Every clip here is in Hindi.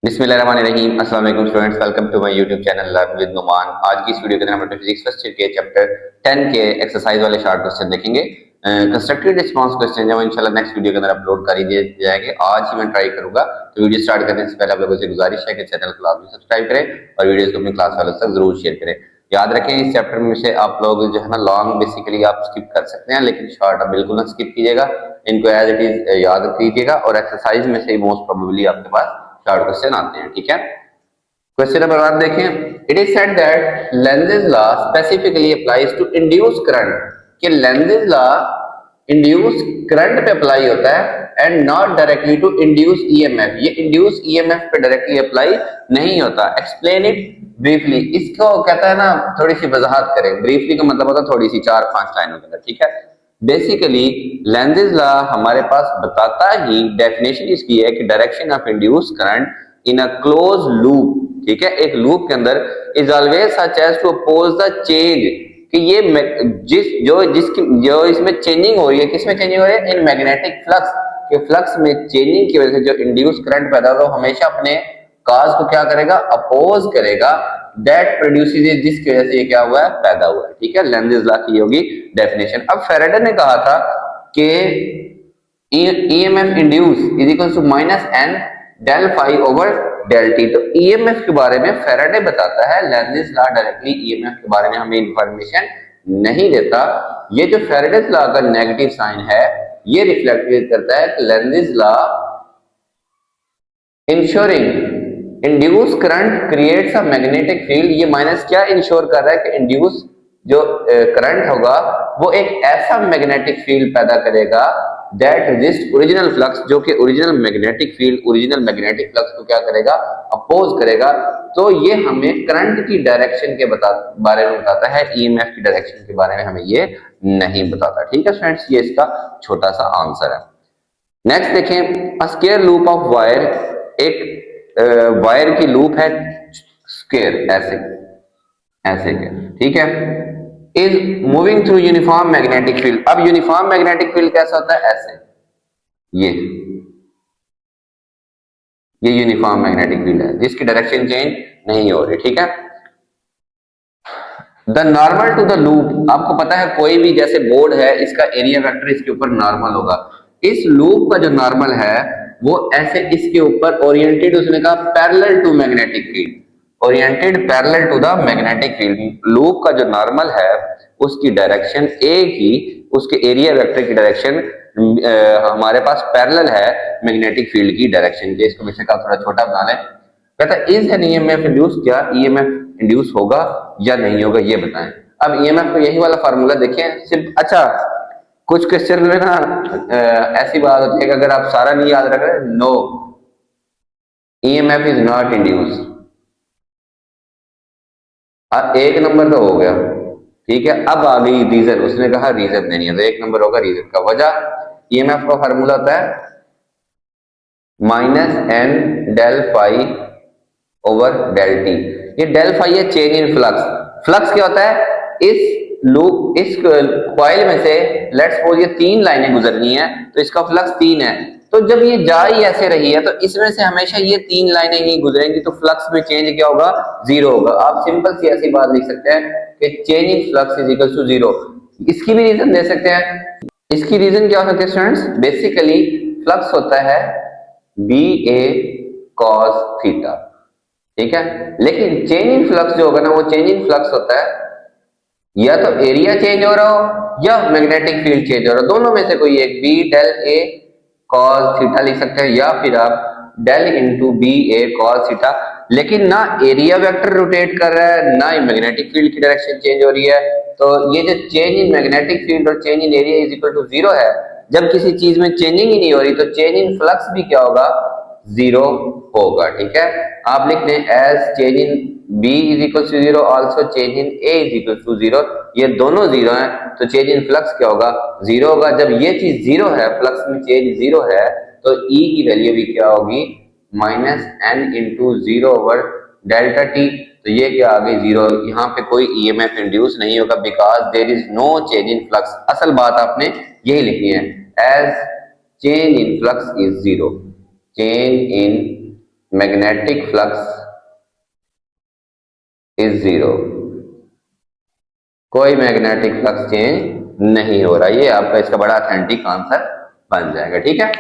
बिस्मिल्लाहिर्रहमानिर्रहीम। अस्सलाम वालेकुम students, welcome to my YouTube channel learn with Numan. आज की इस वीडियो के अंदर हम अपने फिजिक्स फर्स्ट ईयर के चैप्टर 10 के एक्सरसाइज वाले शॉर्ट क्वेश्चन देखेंगे। कंस्ट्रक्टेड रिस्पांस क्वेश्चन जो इंशाल्लाह नेक्स्ट वीडियो के अंदर अपलोड कर दिए जाएंगे। आज ही मैं ट्राई करूंगा। तो वीडियो स्टार्ट करने से पहले आप लोगों से गुजारिश है कि चैनल को लाजमी सब्सक्राइब करें और वीडियोस को अपनी क्लास वालों तक जरूर शेयर करें। याद रखें, इस चैप्टर में से आप लोग जो है ना लॉन्ग बेसिकली आप स्किप कर सकते हैं, लेकिन शॉर्ट आप बिल्कुल ना स्किप कीजिएगा। इनको एज इट इज याद कीजिएगा और एक्सरसाइज में से मोस्ट प्रोबेबली आपके पास शॉर्ट क्वेश्चन आते हैं। ठीक है, क्वेश्चन नंबर 1 देखें। It is said that Lenz's law specifically applies to induce current, कि लेंज़ेस लॉ इंड्यूस करंट पे अप्लाई होता है and not directly to induce EMF. ये इंड्यूस ईएमएफ पे डायरेक्टली अप्लाई नहीं होता। Explain it briefly. इसको कहता है ना थोड़ी सी वजाहत करें। ब्रीफली का मतलब होता है थोड़ी सी 4-5 लाइनों के अंदर। ठीक है, बेसिकली लेंज़ेस लॉ हमारे पास बताता ही, डेफिनेशन इसकी है कि direction of induce current in a close loop, ठीक है, एक लूप के अंदर, is always such as to oppose the change, कि ये जो इसमें चेंजिंग हो रही है, किसमें चेंजिंग हो रही है? इन मैग्नेटिक फ्लक्स, के फ्लक्स में चेंजिंग की वजह से जो इंड्यूस करंट पैदा होगा वो हमेशा अपने काज को क्या करेगा? अपोज करेगा। दैट प्रोड्यूसेस, जिसकी वजह से ये क्या हुआ है? पैदा हुआ है। ठीक है, लेंज़ेस लॉ की होगी डेफिनेशन। अब फैराडे ने कहा था कि EMF induce is equal to minus N del phi over del t. तो EMF के बारे में फैराडे बताता है, लेंज़ेस लॉ डायरेक्टली EMF के बारे में हमें इंफॉर्मेशन नहीं देता। ये जो फैराडेस लॉ का नेगेटिव साइन है ये रिफ्लेक्ट करता है कि Lenz's law ensuring induce current creates a magnetic field. ये माइनस क्या इंश्योर कर रहा है कि इंड्यूस जो करंट होगा वो एक ऐसा मैग्नेटिक फील्ड पैदा करेगा दैट रेजिस्ट ओरिजिनल फ्लक्स, जो कि original magnetic field, original magnetic flux को क्या करेगा? अपोज करेगा। तो ये हमें करंट की डायरेक्शन के बारे में बताता है, ईएमएफ की डायरेक्शन के बारे में हमें ये नहीं बताता। ठीक है फ्रेंड्स, ये इसका छोटा सा आंसर है। नेक्स्ट देखें, a square loop of wire, एक वायर की लूप है स्क्वायर, ऐसे ऐसे के, ठीक है, is moving through uniform magnetic field. अब यूनिफॉर्म मैग्नेटिक फील्ड कैसा होता है? ऐसे, ये यूनिफॉर्म मैग्नेटिक फील्ड है जिसकी डायरेक्शन चेंज नहीं हो रही। ठीक है, the normal to the loop, आपको पता है कोई भी जैसे बोर्ड है इसका एरिया वेक्टर इसके ऊपर नॉर्मल होगा। इस लूप का जो नॉर्मल है वो ऐसे इसके ऊपर ओरिएंटेड, उसने कहा parallel to magnetic field, oriented parallel to the magnetic field. Loop का जो नॉर्मल है उसकी डायरेक्शन एक ही, उसके एरिया वेक्टर की डायरेक्शन हमारे पास पैरेलल है मैग्नेटिक फील्ड की डायरेक्शन के। इसको बेशक आप थोड़ा छोटा बना लें। कहता है इज एन ईएमएफ इंड्यूस, क्या ईएमएफ इंड्यूस होगा या नहीं होगा ये बताएं। अब ईएमएफ को यही वाला फार्मूला देखें सिर्फ। अच्छा, कुछ क्वेश्चन में ना ऐसी बात होती है कि अगर आप सारा नहीं याद रख रहे, no EMF is not induce, एक नंबर तो हो गया। ठीक है, अब आ गई रीजन, उसने कहा रीजन नहीं है तो एक नंबर होगा रीजन का। वजह, ईएमएफ का फार्मूला होता है minus N del phi over del t. ये डेल फाई है चेंज इन फ्लक्स। फ्लक्स क्या होता है? इस लूप, इस कॉइल में से लेट्स सपोज ये 3 लाइनें गुजरनी है तो इसका फ्लक्स 3 है। तो जब ये जा ही ऐसे रही है तो इसमें से हमेशा ये 3 लाइनें ही गुजरेंगी, तो फ्लक्स में चेंज क्या होगा? 0 होगा। आप सिंपल सी ऐसी बात लिख सकते हैं कि change in flux is equal to 0। इसकी भी रीजन दे सकते हैं। इसकी रीजन क्या हो सकती है स्टूडेंट्स? बेसिकली फ्लक्स होता है बी ए कॉस थीटा। ठीक है, लेकिन चेंज इन फ्लक्स जो होगा ना वो चेंज इन फ्लक्स होता है या तो एरिया चेंज हो रहा हो या मैग्नेटिक फील्ड चेंज हो रहा हो, दोनों में से कोई एक। B del A cos theta लिख सकते हैं या फिर आप del into B A cos theta. लेकिन ना एरिया वेक्टर रोटेट कर रहा है ना ही मैग्नेटिक फील्ड की डायरेक्शन चेंज हो रही है। तो ये जो चेंज इन मैग्नेटिक फील्ड और change in area is equal to 0 है। जब किसी चीज में चेंजिंग ही नहीं हो रही तो चेंज इन फ्लक्स भी क्या होगा? 0 होगा। ठीक है, आप लिख दें as change in B is equal to 0, also change in A is equal to 0। ये दोनों 0 हैं तो चेंज इन फ्लक्स क्या होगा? 0 होगा। जब ये चीज 0 है, फ्लक्स में चेंज 0 है, तो E की वैल्यू भी क्या होगी? Minus N into 0 over delta t. तो ये क्या आ गई? 0। यहाँ पे कोई ईएमएफ इंड्यूस नहीं होगा because there is no change in flux. असल बात आपने यही लिखनी है, as change in flux is 0, change in magnetic flux is zero, कोई मैग्नेटिक फ्लक्स चेंज नहीं हो रहा। ये आपका इसका बड़ा ऑथेंटिक आंसर बन जाएगा, ठीक है।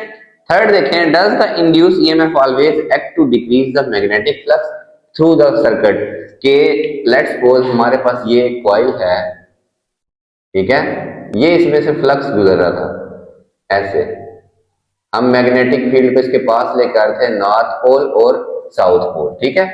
थर्ड देखें, does the induce EMF always act to decrease the magnetic flux through the circuit. के लेट्स सपोज हमारे पास ये कॉइल है, ठीक है, ये इसमें से फ्लक्स गुजर रहा था ऐसे, हम मैग्नेटिक फील्ड को इसके पास लेकर आए थे नॉर्थ पोल और साउथ पोल, ठीक है।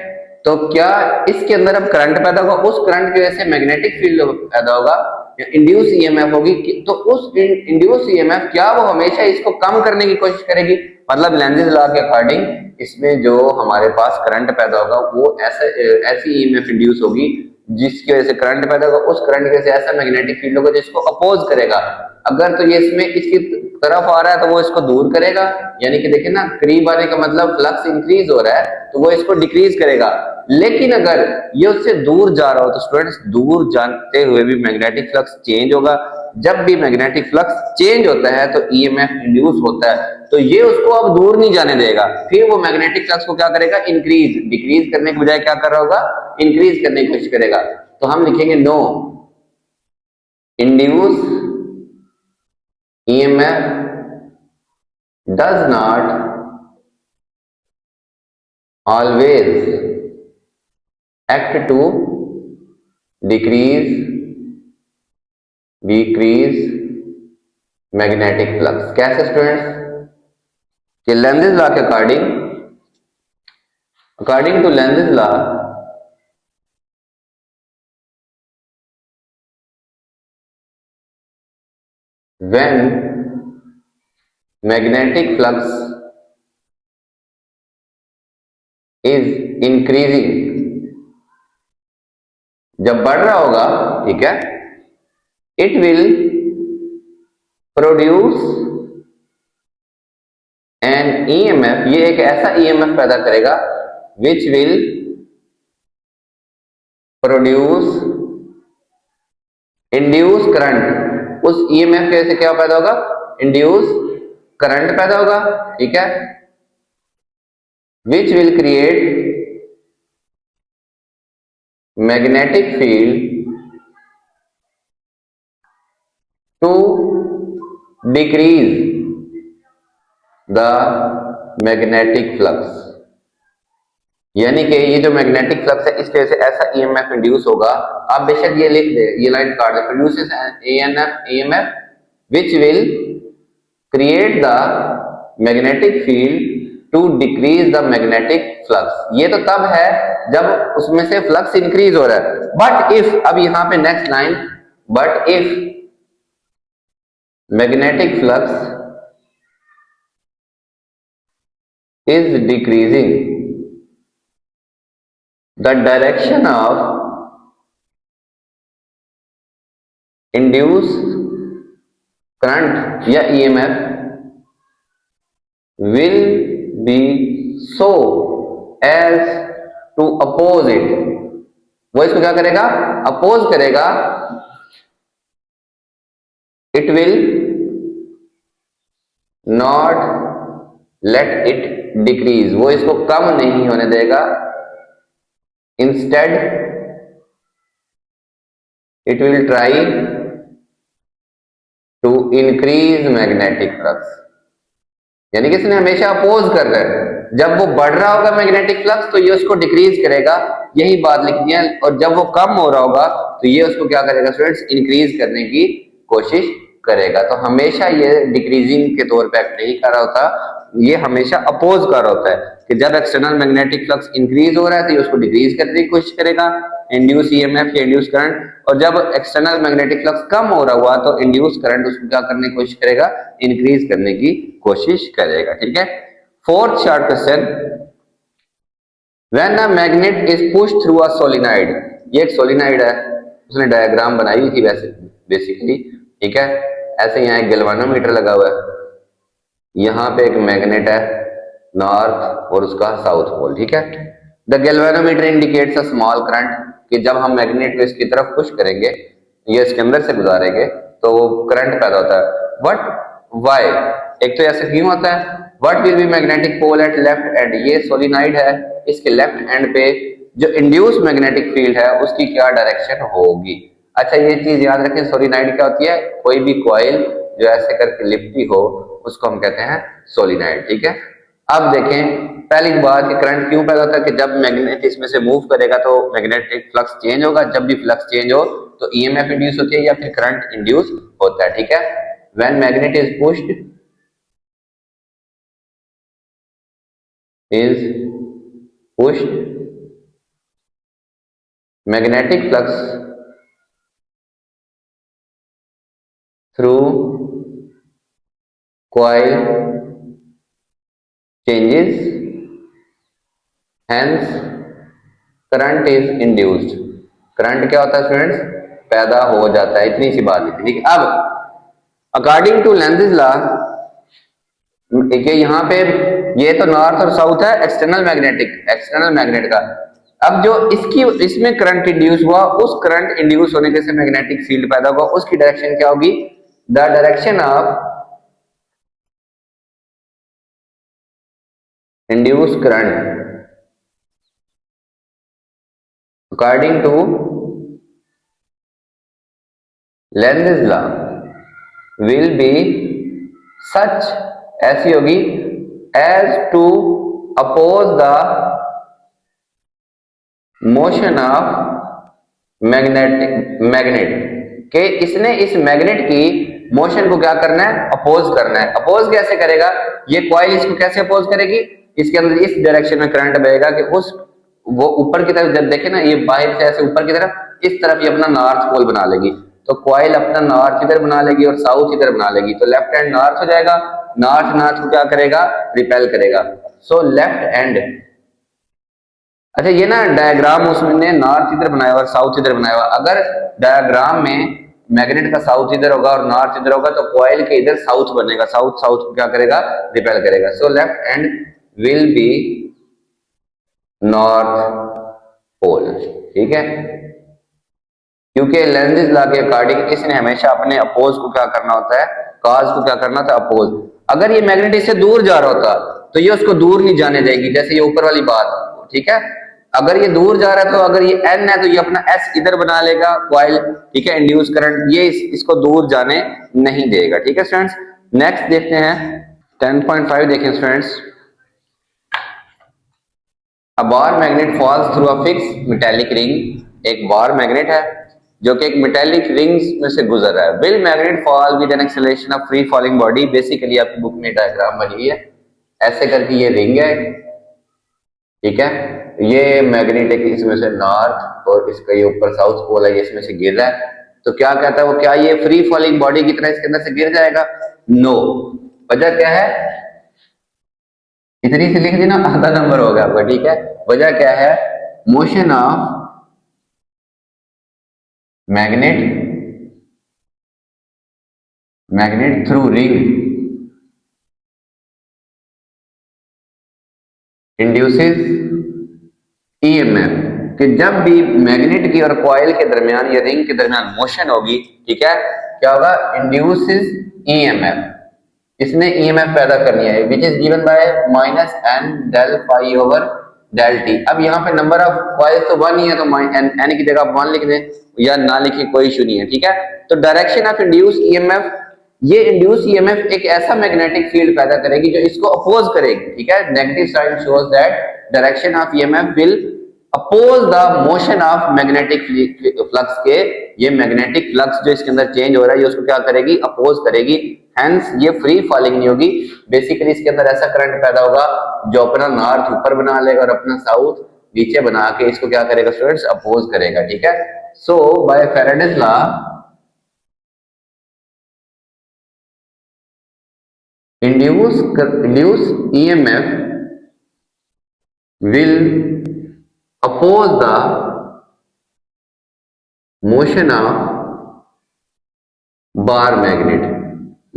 तो क्या इसके अंदर अब करंट पैदा होगा, उस करंट की वजह से मैग्नेटिक फील्ड पैदा होगा, इंड्यूस ईएमएफ होगी। तो उस इंड्यूस ईएमएफ क्या वो हमेशा इसको कम करने की कोशिश करेगी, मतलब लेंज़ेस लॉ के अकॉर्डिंग इसमें जो हमारे पास करंट पैदा होगा वो ऐसी ईएमएफ इंड्यूस होगी जिसकी वजह से करंट पैदा होगा, उस करंट की वजह से ऐसा मैग्नेटिक फील्ड होगा जिसको अपोज करेगा। अगर तो ये इसमें इसकी तरफ आ रहा है तो वो इसको दूर करेगा, यानी कि देखिए ना, करीब आने का मतलब फ्लक्स इंक्रीज हो रहा है तो वो इसको डिक्रीज करेगा। लेकिन अगर ये उससे दूर जा रहा हो तो स्टूडेंट्स, दूर जाते हुए भी मैग्नेटिक फ्लक्स चेंज होगा। जब भी मैग्नेटिक फ्लक्स चेंज होता है तो ईएमएफ इंड्यूस होता है, तो ये उसको अब दूर नहीं जाने देगा, फिर वो मैग्नेटिक फ्लक्स को क्या करेगा, इंक्रीज, डिक्रीज करने के बजाय क्या कर रहा होगा, इंक्रीज करने की कोशिश करेगा। तो हम लिखेंगे no induce EMF does not always act to decrease magnetic flux. कैसे स्टूडेंट्स, कि लेंज़ेस लॉ के according to Lenz's law when magnetic flux is increasing, जब बढ़ रहा होगा, ठीक है, it will produce an EMF, ये एक ऐसा ईएमएफ पैदा करेगा which will produce induce current. उस ईएमएफ की वजह से क्या पैदा होगा, इंड्यूस करंट पैदा होगा, ठीक है, which will create magnetic field to decrease the magnetic flux. यानी कि ये जो मैग्नेटिक फ्लक्स है इसके वजह से ऐसा ईएमएफ इंड्यूस होगा। आप बेशक ये लिख दे, ये लाइन काट दे, produces EMF which will create the magnetic field to decrease the magnetic flux. ये तो तब है जब उसमें से फ्लक्स इंक्रीज हो रहा है। बट इफ, अब यहां पे next line, but if magnetic flux is decreasing, the direction of induced current या EMF will be so as to oppose it। वो इसको क्या करेगा, अपोज करेगा। it will not let it decrease, वो इसको कम नहीं होने देगा। Instead, it will try to increase magnetic flux। यानी कि इसने हमेशा अपोज कर रहा है, जब वो बढ़ रहा होगा मैग्नेटिक फ्लक्स तो ये उसको डिक्रीज करेगा, यही बात लिखनी है। और जब वो कम हो रहा होगा तो ये उसको क्या करेगा स्टूडेंट्स, इंक्रीज करने की कोशिश करेगा। तो हमेशा ये डिक्रीजिंग के तौर पे एक्ट नहीं कर रहा होता, ये हमेशा अपोज कर रहा होता है कि जब एक्सटर्नल मैग्नेटिक फ्लक्स इंक्रीज हो रहा है तो ये उसको डिक्रीज करने की कोशिश करेगा, इंड्यूस ईएमएफ या इंड्यूस करंट। और जब एक्सटर्नल मैग्नेटिक फ्लक्स कम हो रहा हुआ तो इंड्यूस करंट उसको क्या करने की कोशिश करेगा, इंक्रीज करने की कोशिश करेगा, ठीक है। Fourth short question, when a magnet is pushed through a solenoid. ये एक सोलेनॉइड है, उसने डायग्राम बनाई हुई थी वैसे बेसिकली, ठीक है। ऐसे यहाँ एक गैल्वानोमीटर लगा हुआ है, यहाँ पे एक मैग्नेट है नॉर्थ और उसका साउथ पोल, ठीक है। The galvanometer indicates a small current, कि जब हम मैग्नेट को इसकी तरफ पुश करेंगे, ये इसके अंदर से गुजारेंगे तो करंट पैदा होता है। बट व्हाई, एक तो ऐसा क्यों होता है, what will be magnetic pole at left end, ये सोलिनॉइड है, इसके लेफ्ट एंड पे जो इंड्यूस मैग्नेटिक फील्ड है उसकी क्या डायरेक्शन होगी। अच्छा ये चीज याद रखें, सोलिनॉइड क्या होती है, कोई भी कॉइल जो ऐसे करके लिपटी हो उसको हम कहते हैं सोलिनॉइड, ठीक है। अब देखें पहली बात कि करंट क्यों पैदा होता है, कि जब मैग्नेट इसमें से मूव करेगा तो मैग्नेटिक फ्लक्स चेंज होगा, जब भी फ्लक्स चेंज हो तो ईएमएफ इंड्यूस होती है या फिर करंट इंड्यूस होता है, ठीक है। When magnet is pushed magnetic flux through coil changes, hence current is induced। Current क्या होता है स्टूडेंट्स, पैदा हो जाता है, इतनी सी बात है, ठीक है। अब अकॉर्डिंग टू लेंज़ लॉ, देखिए यहाँ पे ये तो नॉर्थ और साउथ है एक्सटर्नल मैग्नेट का। अब जो इसमें करंट इंड्यूस हुआ, उस करंट इंड्यूस होने के से मैग्नेटिक फील्ड पैदा हुआ, उसकी डायरेक्शन क्या होगी, the direction of induce current according to Lenz law will be such, ऐसी होगी as to oppose the motion of magnet के, इसने इस मैग्नेट की मोशन को क्या करना है, अपोज करना है। अपोज कैसे करेगा, ये कॉइल इसको कैसे अपोज करेगी, इसके अंदर इस डायरेक्शन में करंट बहेगा कि वो ऊपर की तरफ, जब देखे ना ये बाहर से ऐसे ऊपर की तरफ, इस तरफ ये अपना नॉर्थ पोल बना लेगी, तो कॉइल अपना नॉर्थ इधर बना लेगी और साउथ इधर बना लेगी, तो लेफ्ट हैंड नॉर्थ हो जाएगा, नॉर्थ को क्या करेगा, रिपेल करेगा। सो लेफ्ट हैंड, अच्छा ये ना डायग्राम उसमें नॉर्थ इधर बनाया हुआ और साउथ इधर बनाया हुआ, अगर डायग्राम में मैग्नेट का साउथ इधर होगा और नॉर्थ इधर होगा तो कॉइल के इधर साउथ बनेगा, साउथ को क्या करेगा, रिपेल करेगा। So left hand will be north pole, ठीक है, क्योंकि लेंज़ लॉ के अकॉर्डिंग इसने हमेशा अपने अपोज को क्या करना होता है, कॉज को क्या करना था, अपोज। अगर ये मैग्नेट इससे दूर जा रहा होता तो ये उसको दूर नहीं जाने देगी, जैसे ये ऊपर वाली बात, ठीक है। अगर ये दूर जा रहा है तो अगर ये एन है तो ये अपना एस इधर बना लेगा कॉइल, ठीक है, इंड्यूस करंट ये इसको दूर जाने नहीं देगा, ठीक है स्टूडेंट्स। नेक्स्ट देखते हैं 10.5 देखें students. A bar magnet falls through a fix metallic ring, एक बार मैग्नेट है जो कि एक मेटेलिक रिंग्स में से गुजर रहा है। Will magnet fall with an acceleration of free falling body, basically आपकी बुक में डायग्राम बनी है, ऐसे करके ये रिंग है, ठीक है, ये मैग्नेट एक इसमें से नॉर्थ और इसका ये ऊपर साउथ पोल है, ये इसमें से गिर रहा है, तो क्या कहता है वो, क्या ये फ्री फॉलिंग बॉडी की तरह इसके अंदर से गिर जाएगा, नो। वजह क्या है, इतनी सी लिख दी ना, आधा नंबर होगा आपका, ठीक है। वजह क्या है, motion of magnet through ring induces EMF, कि जब भी मैग्नेट की और कॉइल के दरमियान या रिंग के दरमियान मोशन होगी, ठीक है, क्या होगा, इंड्यूसेस ईएमएफ, इसने ईएमएफ पैदा करनी है, which is given by -n del phi over del t। अब यहाँ पे नंबर ऑफ कॉइल्स तो 1 ही है, तो n की जगह 1 लिख दें या ना लिखे कोई इशू नहीं है, ठीक है। तो डायरेक्शन ऑफ इंड्यूस ईएमएफ, ये इंड्यूस ईएमएफ एक ऐसा मैग्नेटिक फील्ड पैदा करेगी जो इसको अपोज करेगी, ठीक है। Negative sign shows that direction of EMF will oppose the motion of magnetic flux के, ये मैग्नेटिक फ्लक्स जो इसके अंदर चेंज हो रहा है ये उसको क्या करेगी, अपोज करेगी, हेंस ये फ्री फॉलिंग नहीं होगी। बेसिकली इसके अंदर ऐसा करंट पैदा होगा जो अपना नॉर्थ ऊपर बना लेगा और अपना साउथ नीचे बना के इसको क्या करेगा स्टूडेंट्स, अपोज करेगा, ठीक है। So by Faraday's law induce EMF will oppose the motion of bar magnet,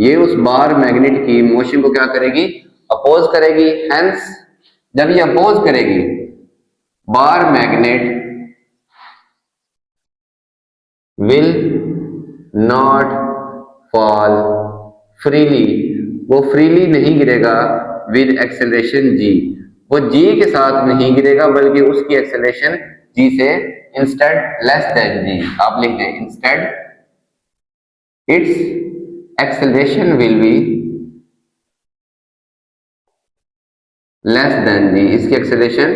ये उस बार मैग्नेट की मोशन को क्या करेगी, अपोज करेगी। हेंस जब ये अपोज करेगी, bar magnet will not fall freely, वो फ्रीली नहीं गिरेगा विद एक्सेलरेशन जी, वो जी के साथ नहीं गिरेगा बल्कि उसकी एक्सेलरेशन जी से इंस्टेड लेस देन जी। आप लिख दें instead its acceleration will be less than g, इसकी एक्सेलरेशन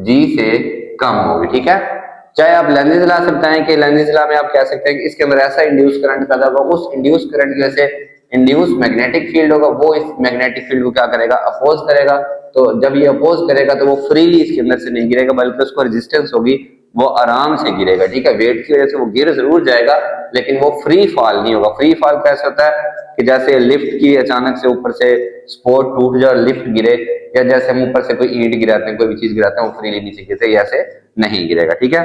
जी से कम होगी। ठीक है, चाहे आप लेंज़ेज लॉ से बताएं कि लेंज़ेज लॉ में आप कह सकते हैं कि इसके अंदर ऐसा इंड्यूस करंट पैदा होगा, उस इंड्यूस करंट की वजह से इंड्यूस मैग्नेटिक फील्ड होगा, वो इस मैग्नेटिक फील्ड को क्या करेगा, अपोज करेगा। तो जब ये अपोज करेगा तो वो फ्रीली इसके अंदर से नहीं गिरेगा बल्कि उसको रेजिस्टेंस होगी, वो आराम से गिरेगा। ठीक है, वेट की वजह से वो गिर जरूर जाएगा लेकिन वो फ्री फॉल नहीं होगा। फ्री फॉल कैसे होता है कि जैसे लिफ्ट की अचानक से ऊपर से सपोर्ट टूट जाए और लिफ्ट गिरे, या जैसे हम ऊपर से कोई ईंट गिराते हैं, कोई भी चीज गिराते हैं, वो फ्रीली नीचे गिरते, ऐसे नहीं गिरेगा। ठीक है,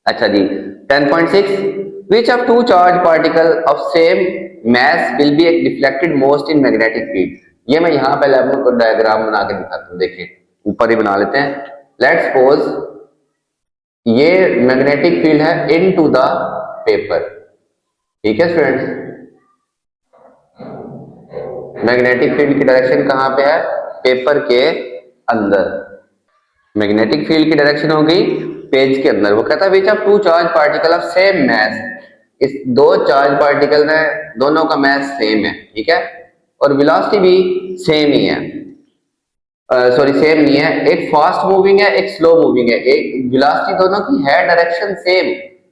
अच्छा जी 10.6 which of two charged particle of same mass will be deflected most in magnetic field। ये मैं यहाँ पहले आपको डायग्राम बना के दिखाता हूँ, देखिए ऊपर ही बना लेते हैं। लेट्स सपोज ये मैग्नेटिक फील्ड है इनटू द पेपर। ठीक है स्टूडेंट्स, मैग्नेटिक फील्ड की डायरेक्शन कहाँ पे है, पेपर के अंदर। मैग्नेटिक फील्ड की डायरेक्शन हो गई पेज के अंदर। वो कहता है which of two charge particle of same mass, इस दो चार्ज पार्टिकल है, दोनों का मैस सेम है। ठीक है, और वेलोसिटी भी सेम ही है, सॉरी सेम नहीं है, एक फास्ट मूविंग है एक स्लो मूविंग है। एक वेलोसिटी दोनों की है, डायरेक्शन सेम,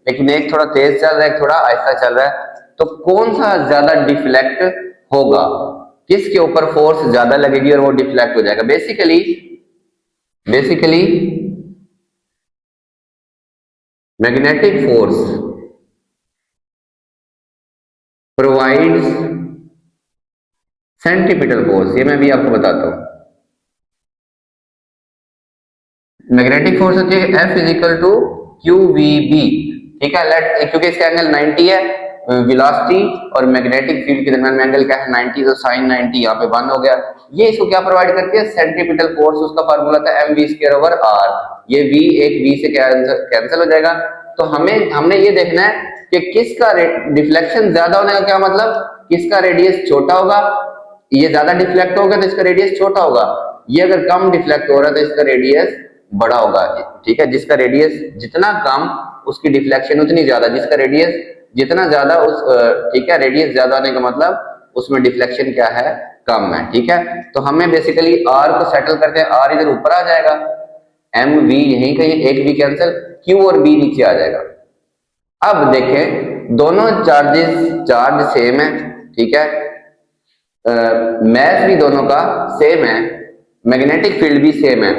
लेकिन एक थोड़ा तेज चल रहा है एक थोड़ा आहिस्ता चल रहा है। तो कौन सा ज्यादा डिफ्लेक्ट होगा, किसके ऊपर फोर्स ज्यादा लगेगी और वो डिफ्लेक्ट हो जाएगा। Basically magnetic force provides centripetal force. ये मैं भी आपको बताता हूं। मैग्नेटिक फोर्स होती है F equal to Q V B. ठीक है, लेट क्योंकि इसका एंगल 90 है, वेलोसिटी और मैग्नेटिक फील्ड के दरमियान में एंगल क्या है 90, तो साइन 90 यहाँ पे 1 हो गया। ये इसको क्या प्रोवाइड करती है, सेंट्रीपिटल फोर्स। उसका फार्मूला था mv²/r। ये v एक v से कैंसिल हो जाएगा। तो हमने ये देखना है कि किसका डिफ्लेक्शन ज्यादा होने का क्या मतलब, किसका रेडियस छोटा होगा। ये ज्यादा डिफ्लेक्ट होगा तो इसका रेडियस छोटा होगा, ये अगर कम डिफ्लेक्ट हो रहा है तो इसका रेडियस बड़ा होगा। ठीक है, जिसका रेडियस जितना कम उसकी डिफ्लेक्शन उतनी ज्यादा, जिसका रेडियस जितना ज्यादा उस ठीक है, रेडियस ज्यादा होने का मतलब उसमें डिफ्लेक्शन क्या है, कम है। ठीक है, तो हमें बेसिकली आर को सेटल करते हैं, आर इधर ऊपर आ जाएगा, एम वी यहीं कहीं, एक वी कैंसिल, क्यू और बी नीचे आ जाएगा। अब देखें दोनों चार्ज सेम है। ठीक है, मैस भी दोनों का सेम है, मैग्नेटिक फील्ड भी सेम है।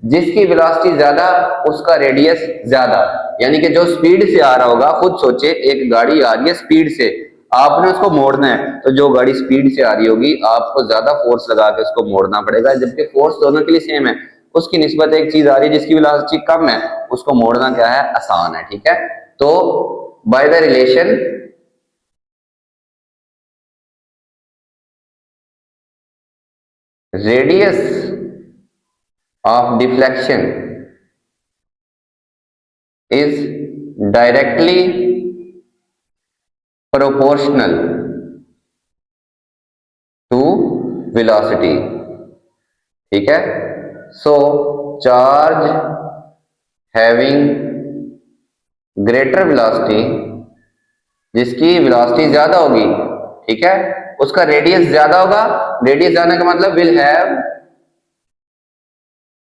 जिसकी वेलोसिटी ज्यादा उसका रेडियस ज्यादा, यानी कि जो स्पीड से आ रहा होगा, खुद सोचे एक गाड़ी आ रही है स्पीड से, आपने उसको मोड़ना है, तो जो गाड़ी स्पीड से आ रही होगी आपको ज्यादा फोर्स लगा के उसको मोड़ना पड़ेगा, जबकि फोर्स दोनों के लिए सेम है। उसकी निस्बत एक चीज आ रही है जिसकी वेलोसिटी कम है, उसको मोड़ना क्या है, आसान है। ठीक है, तो by the relation radius of deflection is directly proportional to velocity। ठीक है, so charge having greater velocity, जिसकी वेलोसिटी ज्यादा होगी, ठीक है, उसका रेडियस ज्यादा होगा। रेडियस ज्यादा का मतलब विल हैव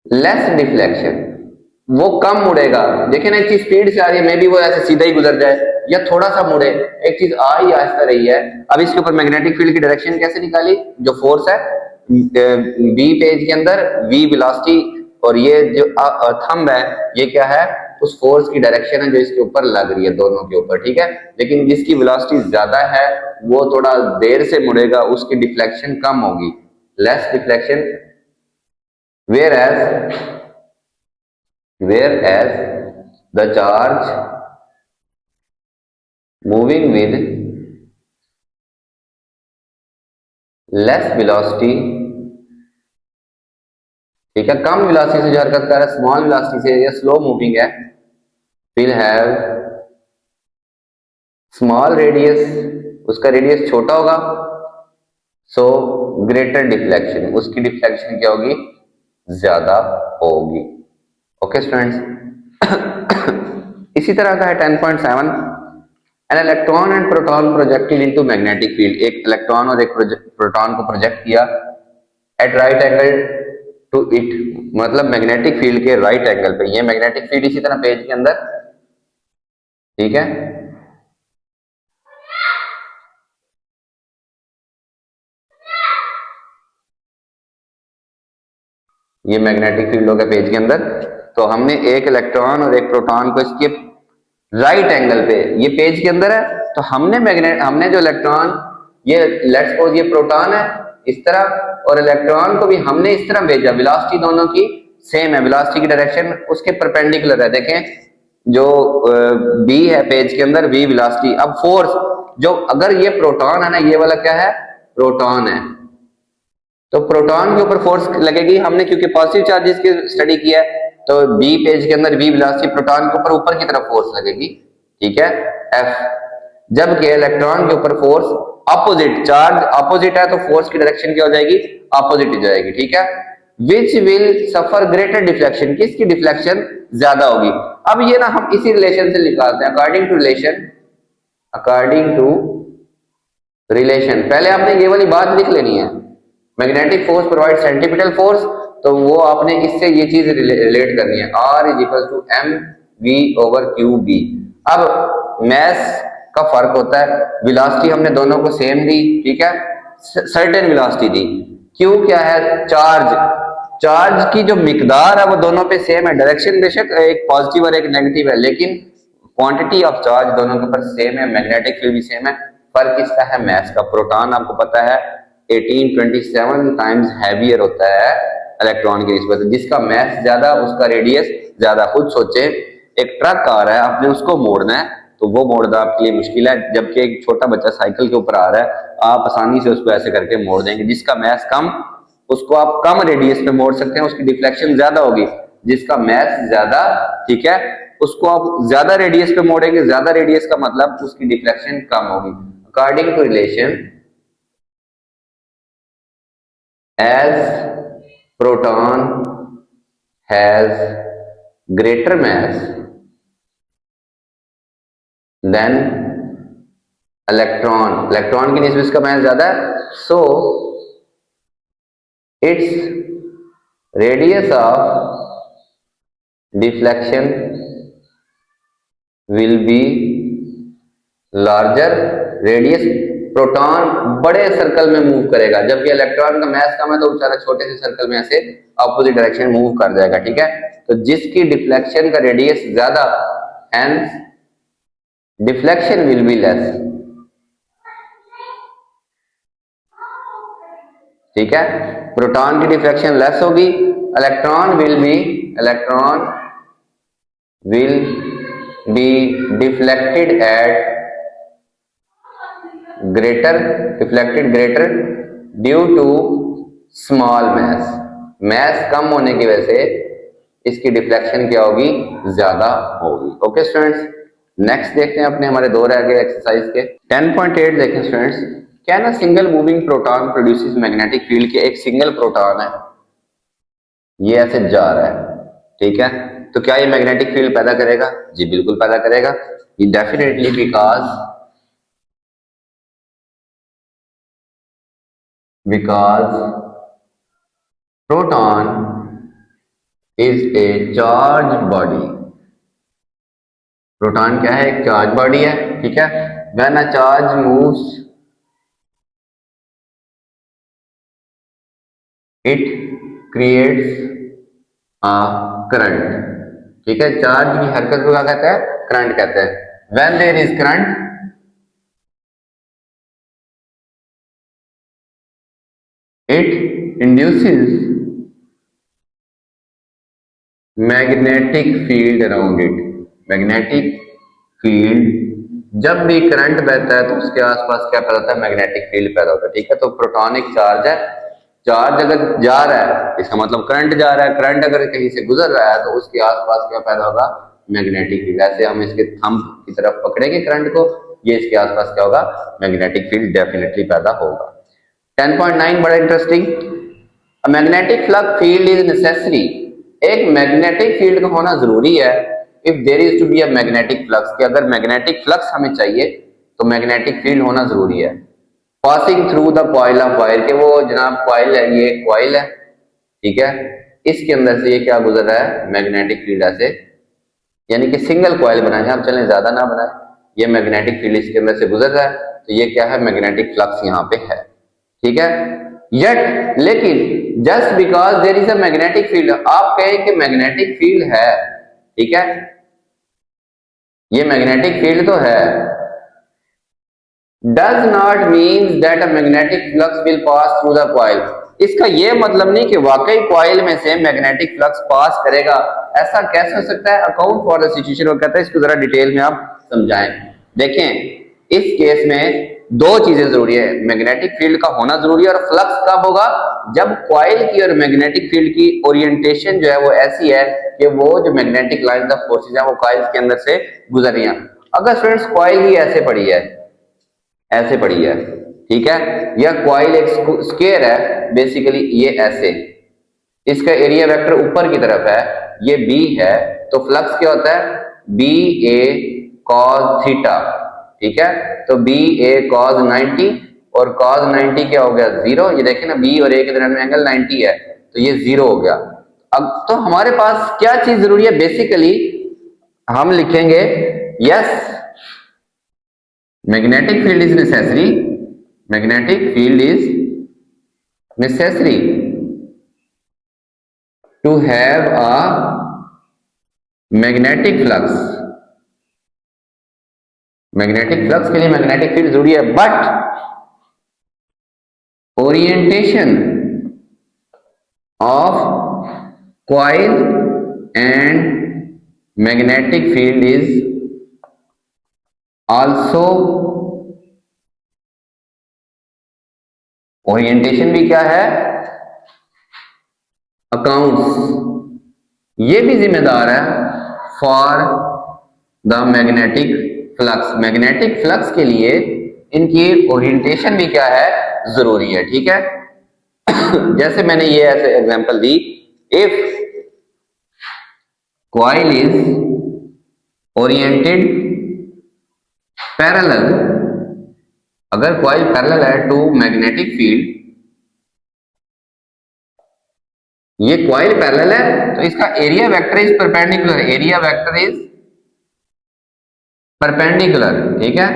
लेस डिफ्लेक्शन, वो कम मुड़ेगा। देखिए ना, एक चीज स्पीड से आ रही है, मे बी वो ऐसे सीधा ही गुजर जाए या थोड़ा सा मुड़े, एक चीज आ ही आहिस्ता रही है। अब इसके ऊपर मैग्नेटिक फील्ड की डायरेक्शन कैसे निकाली, जो फोर्स है बी पेज के अंदर, वी वेलोसिटी, और ये जो थंब है ये क्या है, उस फोर्स की डायरेक्शन है जो इसके ऊपर लग रही है, दोनों के ऊपर। ठीक है, लेकिन जिसकी वेलोसिटी ज्यादा है वो थोड़ा देर से मुड़ेगा, उसकी डिफ्लेक्शन कम होगी, less deflection. whereas the charge moving with less velocity, ठीक है, कम वेलोसिटी से जो हरकत कर रहा है, स्मॉल वेलोसिटी से या स्लो मूविंग है, will have स्मॉल रेडियस, उसका रेडियस छोटा होगा, सो ग्रेटर डिफ्लेक्शन, उसकी डिफ्लेक्शन क्या होगी, ज्यादा होगी। Okay students. इसी तरह का है 10.7, an electron and proton projected into magnetic field, एक इलेक्ट्रॉन और एक प्रोटॉन को प्रोजेक्ट किया at right angle to it, मतलब मैग्नेटिक फील्ड के राइट एंगल पे, ये मैग्नेटिक फील्ड इसी तरह पेज के अंदर, ठीक है। ये मैग्नेटिक फील्ड हो गया पेज के अंदर, तो हमने एक इलेक्ट्रॉन और एक प्रोटॉन को इसके राइट एंगल पे, ये पेज के अंदर है, तो हमने जो इलेक्ट्रॉन, ये लेट्स सपोज ये प्रोटॉन है इस तरह, और इलेक्ट्रॉन को भी हमने इस तरह भेजा, वेलोसिटी दोनों की सेम है, वेलोसिटी की डायरेक्शन उसके परपेंडिकुलर है। देखें जो बी है पेज के अंदर, वी वेलोसिटी। अब फोर्स, जो अगर ये प्रोटॉन है ना, ये वाला क्या है, प्रोटॉन है, तो प्रोटॉन के ऊपर फोर्स लगेगी, हमने क्योंकि पॉजिटिव चार्जेस की स्टडी किया है, तो बी पेज के अंदर वी वेलोसिटी, प्रोटॉन के ऊपर की तरफ फोर्स लगेगी, ठीक है, एफ। जबकि इलेक्ट्रॉन के ऊपर फोर्स अपोजिट, चार्ज अपोजिट है तो फोर्स की डायरेक्शन क्या हो जाएगी, अपोजिट हो जाएगी, ठीक है। Which will suffer greater deflection, किसकी डिफ्लेक्शन ज्यादा होगी। अब ये ना हम इसी रिलेशन से निकालते हैं, according to relation, according to relation. पहले आपने ये वाली बात लिख लेनी है, magnetic force provide centripetal force, तो वो आपने इससे ये चीज रिलेट करनी है, R is equal to M V over Q B. अब मैस का फर्क होता है, वेलोसिटी हमने दोनों को सेम दी, ठीक है, सर्टेन वेलोसिटी दी। क्यू क्या है, चार्ज, चार्ज की जो मिकदार है वो दोनों पे सेम है, डायरेक्शन बेशक एक पॉजिटिव और एक नेगेटिव है, लेकिन क्वांटिटी ऑफ चार्ज दोनों के ऊपर सेम है, मैग्नेटिक फील्ड भी सेम है। फर्क किसका है, मैस का। प्रोटॉन आपको पता है 1827 टाइम्स हैवियर होता है इलेक्ट्रॉन की निस्बत, जिसका मैस ज्यादा उसका रेडियस ज्यादा। खुद सोचे एक ट्रक आ रहा है, आपने उसको मोड़ना है, तो वो मोड़ना आपके लिए मुश्किल है, जबकि एक छोटा बच्चा साइकिल के ऊपर आ रहा है, आप आसानी से उसको ऐसे करके मोड़ देंगे। जिसका मैस कम, उसको आप कम रेडियस पे मोड़ सकते हैं, उसकी डिफ्लेक्शन ज्यादा होगी। जिसका मैस ज्यादा, ठीक है, उसको आप ज्यादा रेडियस पे मोड़ेंगे, ज्यादा रेडियस का मतलब उसकी डिफ्लेक्शन कम होगी। According to relation, as proton has greater mass than electron, electron की निस्बत इसका मास ज्यादा है, so its radius of deflection will be larger, radius, proton बड़े सर्कल में मूव करेगा, जबकि इलेक्ट्रॉन का मास कम है तो बेचारा छोटे से सर्कल में ऐसे अपोजिट डायरेक्शन मूव कर जाएगा, ठीक है। तो जिसकी डिफ्लेक्शन का रेडियस ज्यादा, hence deflection will be less, ठीक है। प्रोटॉन की डिफ्लेक्शन लेस होगी, electron will be deflected at greater due to small mass, mass कम होने की वजह से इसकी डिफ्लेक्शन क्या होगी, ज्यादा होगी। ओके स्टूडेंट्स, नेक्स्ट देखते हैं अपने, हमारे दो रह गए एक्सरसाइज के। 10.8 देखें स्टूडेंट्स, क्या ना single moving proton produces magnetic field के, एक सिंगल प्रोटॉन है, ये ऐसे जा रहा है, ठीक है, तो क्या ये मैग्नेटिक फील्ड पैदा करेगा, जी बिल्कुल पैदा करेगा, ये definitely, because proton is a charged body, proton क्या है, एक चार्ज बॉडी है, ठीक है। when a charge moves it creates a current, ठीक है, चार्ज की हरकत को क्या कहते हैं, करंट कहते हैं। when there is current it induces magnetic field around it, magnetic field, जब भी करंट बहता है तो उसके आसपास क्या पैदा होता है, मैग्नेटिक फील्ड पैदा होता है, ठीक है। तो प्रोटॉन एक चार्ज है, चार्ज अगर जा रहा है इसका मतलब करंट जा रहा है, करंट अगर कहीं से गुजर रहा है तो उसके आसपास क्या पैदा होगा, मैग्नेटिक फील्ड। ऐसे हम इसके थंब की तरफ पकड़ेंगे करंट को, ये इसके आसपास क्या होगा, मैग्नेटिक फील्ड डेफिनेटली पैदा होगा। 10.9 बड़ा interesting. Magnetic flux field is necessary. एक मैग्नेटिक फील्ड का होना जरूरी है if there is to be a magnetic flux, कि अगर मैग्नेटिक फ्लक्स हमें चाहिए तो मैग्नेटिक फील्ड होना जरूरी है। Passing through the coil of wire, के वो जनाब कॉइल है, ये कॉइल है, ठीक है, इसके अंदर से ये क्या गुजर रहा है, मैग्नेटिक फील्ड ऐसे, यानी कि सिंगल कॉइल बनाए, आप चलें ज्यादा ना बनाए, ये मैग्नेटिक फील्ड इसके अंदर से गुजर रहा है, तो ये क्या है, मैग्नेटिक फ्लक्स यहाँ पे है, ठीक है। यट लेकिन just because there is a magnetic field, आप कहें कि मैग्नेटिक फील्ड है, ठीक है, ये मैग्नेटिक फील्ड तो है, does not means that a magnetic flux will pass through the coil. इसका ये मतलब नहीं कि वाकई कॉइल में से मैग्नेटिक फ्लक्स पास करेगा, ऐसा कैसे हो सकता है। अकाउंट फॉर द सिचुएशन, वो कहता है इसको जरा डिटेल में आप समझाएं। देखें इस केस में दो चीजें जरूरी है, मैग्नेटिक फील्ड का होना जरूरी है, और फ्लक्स कब होगा, जब कॉइल की और मैग्नेटिक फील्ड की ओरिएंटेशन जो है वो ऐसी है कि वो जो मैग्नेटिक लाइन ऑफ फोर्सेज है वो कॉइल के अंदर से गुजर रही है। अगर स्टूडेंट्स कॉइल ही ऐसे पड़ी है, ऐसे पड़ी है, ठीक है, या कॉइल एक स्क्वायर है बेसिकली, ये ऐसे, इसका एरिया वेक्टर ऊपर की तरफ है, ये बी है, तो फ्लक्स क्या होता है, बी ए कॉस थीटा, ठीक है, तो बी ए कॉस 90 और कॉस 90 क्या हो गया, जीरो। ये देखें ना, बी और ए के दरमियान में एंगल 90 है, तो ये जीरो हो गया। अब तो हमारे पास क्या चीज जरूरी है, बेसिकली हम लिखेंगे yes magnetic field is necessary, magnetic field is necessary to have a magnetic flux, magnetic flux के लिए magnetic field जरूरी है, but orientation of coil and magnetic field is also, orientation भी क्या है, अकाउंट्स, ये भी जिम्मेदार है for the magnetic flux, magnetic flux के लिए इनकी ओरिएंटेशन भी क्या है, जरूरी है, ठीक है। जैसे मैंने ये ऐसे एग्जांपल दी, if coil is oriented parallel, अगर कॉइल पैरेलल है टू मैग्नेटिक फील्ड, ये कॉइल पैरेलल है तो इसका area vector is perpendicular, area vector is perpendicular, ठीक है,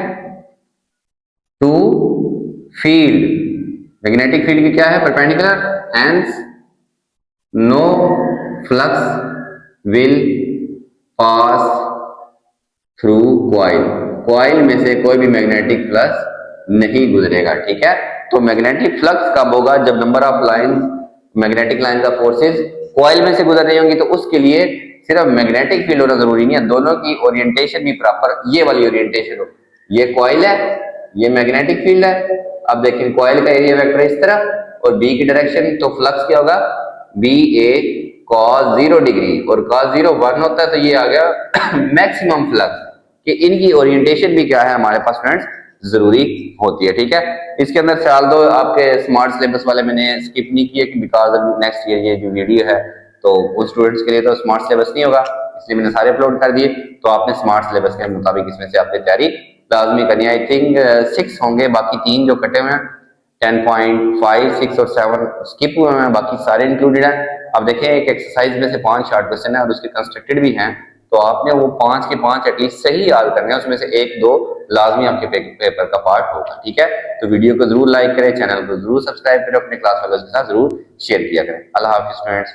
टू फील्ड, मैग्नेटिक फील्ड की क्या है, perpendicular, hence no flux will pass through coil, coil में से कोई भी मैग्नेटिक फ्लक्स नहीं गुजरेगा, ठीक है। तो मैग्नेटिक फ्लक्स कब होगा, जब number of lines, magnetic lines of forces coil में से गुजर रही होंगी, तो उसके लिए सिर्फ मैग्नेटिक फील्ड होना जरूरी नहीं है, दोनों की ओरिएंटेशन भी प्रॉपर ये वाली ओरिएंटेशन हो, ये कॉइल है, ये मैग्नेटिक फील्ड है। अब देखिए कॉइल का एरिया वेक्टर इस तरफ और बी की डायरेक्शन, तो फ्लक्स क्या होगा, बी ए cos 0 डिग्री, और cos 0 1 होता है, तो ये आ गया मैक्सिमम फ्लक्स, कि इनकी ओरिएंटेशन भी क्या है हमारे पास फ्रेंड्स जरूरी होती है, ठीक है। इसके अंदर ख्याल दो, आपके स्मार्ट सिलेबस वाले मैंने स्किप नहीं किए कि बिकॉज नेक्स्ट ईयर ये जो वीडियो है तो उन स्टूडेंट्स के लिए तो स्मार्ट सिलेबस नहीं होगा, इसलिए मैंने सारे अपलोड कर दिए, तो आपने स्मार्ट सिलेबस के मुताबिक इसमें से आपने तैयारी लाजमी करनी है। आई थिंक 6 होंगे, बाकी 3 जो कटे हुए हैं 10.5, 6 और 7 स्किप हुए हैं, बाकी सारे इंक्लूडेड हैं। अब देखें एक एक्सरसाइज में से 5 शार्ट क्वेश्चन है और उसके कंस्ट्रक्टेड भी हैं, तो आपने वो 5 के 5 एटलीस्ट सही याद करने हैं, उसमें से 1-2 लाजमी आपके पेपर का पार्ट होगा, ठीक है। तो वीडियो को जरूर लाइक करें, चैनल को जरूर सब्सक्राइब करें, अपने क्लास वालों के साथ जरूर शेयर किया करें। अल्लाह हाफिज़ फ्रेंड्स।